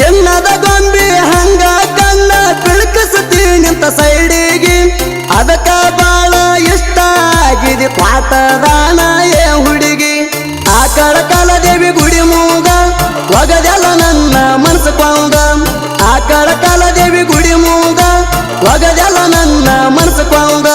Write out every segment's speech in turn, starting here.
ಚಿನ್ನದ ಗೊಂಬಿ ಹಂಗ ಕಣ್ಣ ಬಿಳಕಸ್ತೀನಿಂತ ಸೈಡಿಗೆ ಅದಕ್ಕ ಬಾಳ ಇಷ್ಟ ಆಗಿದೆ ಪಾತದಾನ ಏ ಹುಡುಗಿ ಆಕಳ ಕಾಲದೇವಿ ಗುಡಿ ಮೂಗ ಒಗದೆಲ್ಲ ನನ್ನ ಮನಸ್ಸು ಕೊಂದ ಆಕಳ ಕಾಲದೇವಿ ಗುಡಿ ಮೂಗ ಒಗದೆಲ್ಲ ನನ್ನ ಮನಸ್ಸು ಕೊಂದ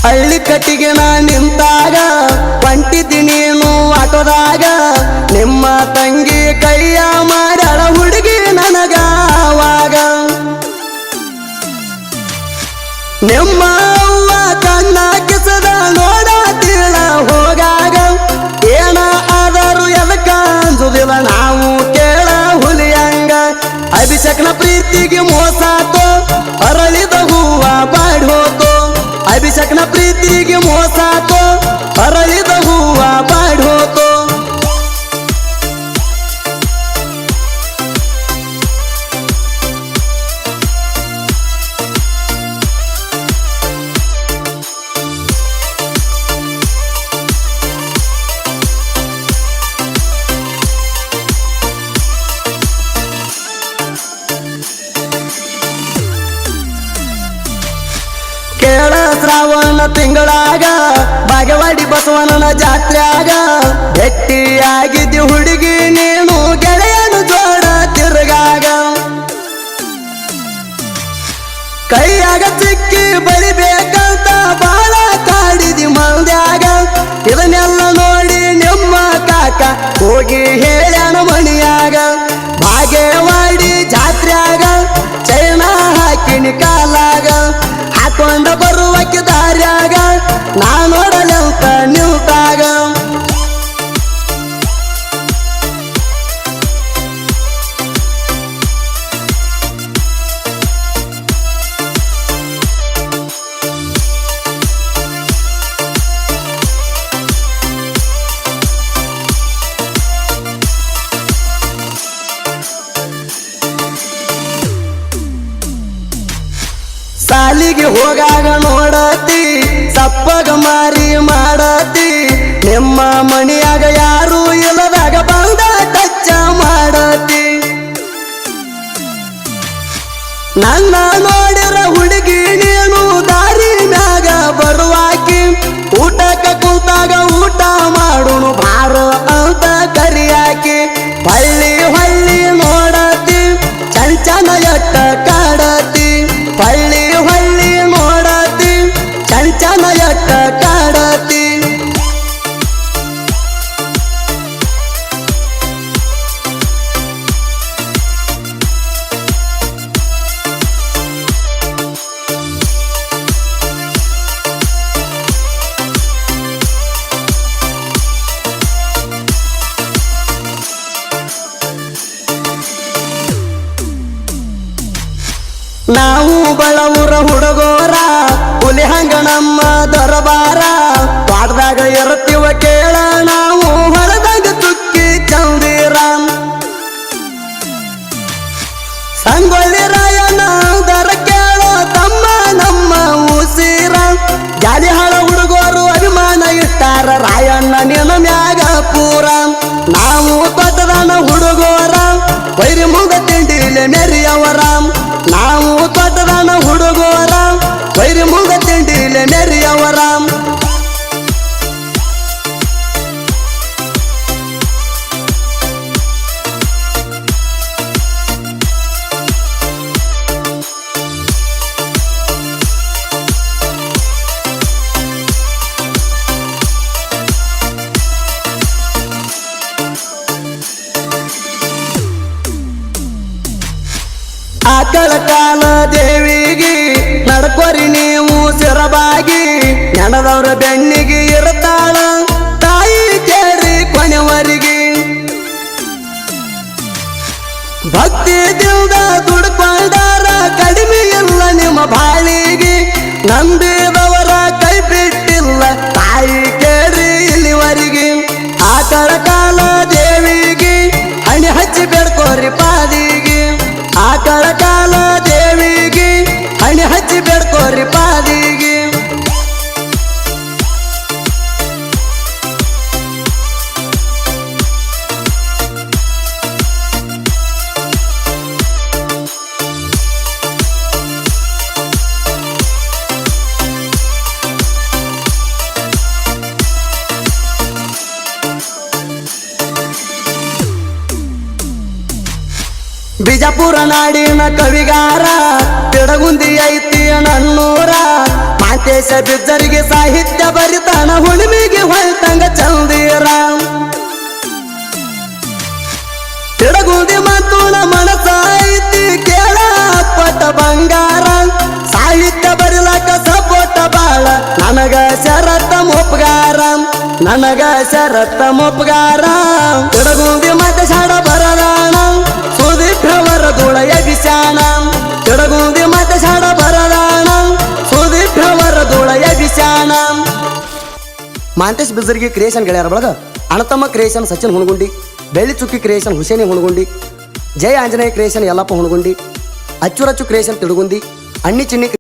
ಹಳ್ಳಿ ಕಟ್ಟಿಗೆ ನಾ ನಿಂತಾಗ ಹೊಂಟಿದ್ದಿ ನೀನು ಆಟೋದಾಗ ನಿಮ್ಮ ತಂಗಿ ಕೈಯ ಮಾಡಳ ಹುಡುಗಿ ನನಗ ಆವಾಗ ನಿಮ್ಮ ಅವ್ವ ಕಣ್ಣ ಕಿಸದ ನೋಡಾತಿಳ ಹೋಗಾಗ ಏನ ಆದರೂ ಎದಕ್ಕ ಅಂಜುದಿಲ್ಲ ನಾವು ಕೇಳ ಹುಲಿಯಂಗ ಅಭಿಷೇಕನ ಪ್ರೀತಿಗೆ ಮೋಸಾತೋ ಅರಳಿದ ಹೂವ ಬಾಡಿ ಹೋತೋ ಅಭಿಷೇಕನ ಪ್ರೀತಿಗೆ ಮೋಸಾತೋ ಅರಳಿದ ಹೂವ ಬಾಡಿ ಹೋತೋ ಕೇಳ ಶ್ರಾವಣ ತಿಂಗಳಾಗ ಬಾಗೇವಾಡಿ ಬಸವಣ್ಣನ ಜಾತ್ರ್ಯಾಗ ಭೇಟಿಯಾಗಿದ್ದಿ ಹುಡುಗಿ ನೀನು ಗೆಳೆಯನು ಜೋಡ ತಿರುಗಾಗ ಕೈಯಾಗ ಸಿಕ್ಕಿ ಬಳಿಬೇಕಂತ ಬಾಳ ಕಾಡಿದಿ ಮಂದ್ಯಾಗ ಇದನ್ನೆಲ್ಲ ನೋಡಿ ನಿಮ್ಮ ಕಾಕ ಹೋಗಿ ಹೇಳ್ಯಾನ ಮಣಿಯಾಗ ಬಾಗೇವಾಡಿ ಜಾತ್ರ್ಯಾಗ ಚೈನಾ ಹಾಕಿನಿ ಕಾಲಾಗ ಹಾಕೊಂಡ ಬರುವಕ್ಕೆ ದಾರ್ಯಾಗ ನಾ ನೋಡಲಂತ ನಿಲ್ತಾಗ ಸಾಲಿಗೆ ಹೋಗಾಗ ನೋಡತಿ ಸಪ್ಪಗ ಮಾರಿ ಮಾಡತಿ ನಿಮ್ಮ ಮಣಿಯಾಗ ಯಾರು ಇಲ್ಲದಾಗ ಬಂದ ಟಚ್ಚ ಮಾಡತಿ ನನ್ನ ನೋಡಿರ ಹುಡುಗಿ ನೀನು ದಾರಿ ಮ್ಯಾಗ ಬರುವಾಕಿ ಊಟಕ್ಕ ಕೂತಾಗ ಊಟ ಮಾಡುನು ಬಾರೋ ಅಂತ ಕರಿಯಾಕಿ ಹಳ್ಳಿ ಹಳ್ಳಿ ನೋಡತಿ ಚಂಚನ ಎಟ್ಟ ಕಾಡತಿ ಹಳ್ಳಿ ಹಳ್ಳಿ ನೋಡತಿ ಚಂಚನ ಎಟ್ಟ ಕಾಡತಿ ನಾವು ಬಳವುರ ಹುಡುಗೋರ ಹುಲಿ ಹಂಗ ನಮ್ಮ ದರಬಾರ ಪಾಡ್ದಾಗ ಇರ್ತೀವ ಕೇಳ ನಾವು ಹೊಳದಾಗ ತುಕ್ಕಿ ಚಂದಿರ ಸಂಗೊಳ್ಳಿ ರಾಯನ ದರ ಕೇಳೋ ತಮ್ಮ ನಮ್ಮ ಉಸಿರ ಜಾಲಿ ಹಳ ಹುಡುಗೋರು ಅಭಿಮಾನ ಇಟ್ಟಾರ ರಾಯಣ್ಣ ನಿನ್ನ ಮ್ಯಾಗ ಪೂರ ನಾವು ತೊಟ್ಟದನ ಹುಡುಗೋರ ಬೈರಿ ಮುಗ ತಿಂಡಿಲೆ ಮೆರಿಯವರ ನಾವು ತೊಟ್ಟದನ ಹುಡುಗೋರ ಬೈರಿ ಮುಗ ತಿಂಡಿಲೆ ಮೆರಿಯವರ ಆಕಳ ಕಾಲ ದೇವಿಗೆ ನಡ್ಕೊರಿ ನೀವು ಸಿರಬಾಗಿ ನೆನದವ್ರ ಬೆನ್ನಿಗೆ ಇರ್ತಾಳ ತಾಯಿ ಕೇಳಿ ಕೊನೆವರಿಗೆ ಭಕ್ತಿ ದಿಲ್ದ ದುಡ್ಕೊಂಡಾರ ಕಡಿಮೆ ಇಲ್ಲ ನಿಮ್ಮ ಬಾಳಿಗೆ ನಂಬಿದವರ ಆಕಳ ಕಾಲ ದೇವಿಗೆ ಹಣಿ ಹಚ್ಚಿ ಬೇಡ್ಕೋರಿ ಪಾದಿಗೆ ಬಿಜಾಪುರ ನಾಡಿನ ಕವಿಗಾರ ತಿಡಗುಂದಿ ಐತಿ ನನ್ನೂರ ಮಾಂತೇಶ ಬಿಜ್ಜರಿಗೆ ಸಾಹಿತ್ಯ ಬರಿತಾನ ಹುಣ್ಣಿಮೆಗೆ ಹೊಳ್ತಂಗ ಚಂದೀರ ತಿಡಗುಂದಿ ಮತ್ತು ಮನಸ ಐತಿ ಕೇಳ ಪಟ ಬಂಗಾರ ಸಾಹಿತ್ಯ ಬರಿಲಾಕ ಸಪೋಟ ಬಾಳ ನನಗ ಶರತ್ತ ಮೊಪ್ಗಾರ ನನಗ ಶರತ್ತ ಮೊಪ್ಗಾರ ತಿಡಗುಂದಿ ಮತ್ತೆ ಶಾಡ ಬರದಾಣ ಸುದೀಪ್ರವರ ದುಳಯ ಬಿಸಾಣ ತಿಡಗುಂದಿ ಮತ್ತೆ ಶಾಡ ಬರದಾಣ ಸುದೀಪ್ರವರ ದುಳಯ ಬಿಸಾಣ ಮಾಂತೇಶ್ ಬಿಜರ್ಗಿ ಕ್ರಿಯೇಷನ್ ಗೆಳೆಯರ ಬಳಗ ಅಣತಮ್ಮ ಕ್ರಿಯೇಷನ್ ಸಚಿನ್ ಹುಣಗುಂಡಿ ಬೆಳ್ಳಿ ಚುಕ್ಕಿ ಕ್ರಿಯೇಷನ್ ಹುಸೇನಿ ಹುಣಗುಂಡಿ ಜಯ ಆಂಜನೇಯ ಕ್ರಿಯೇಷನ್ ಯಲ್ಲಪ್ಪ ಹುಣಗುಂಡಿ ಅಚ್ಚುರಚ್ಚು ಕ್ರಿಯೇಷನ್ ತಿಡುಗುಂದಿ ಅಣ್ಣಿ ಚಿನ್ನಿ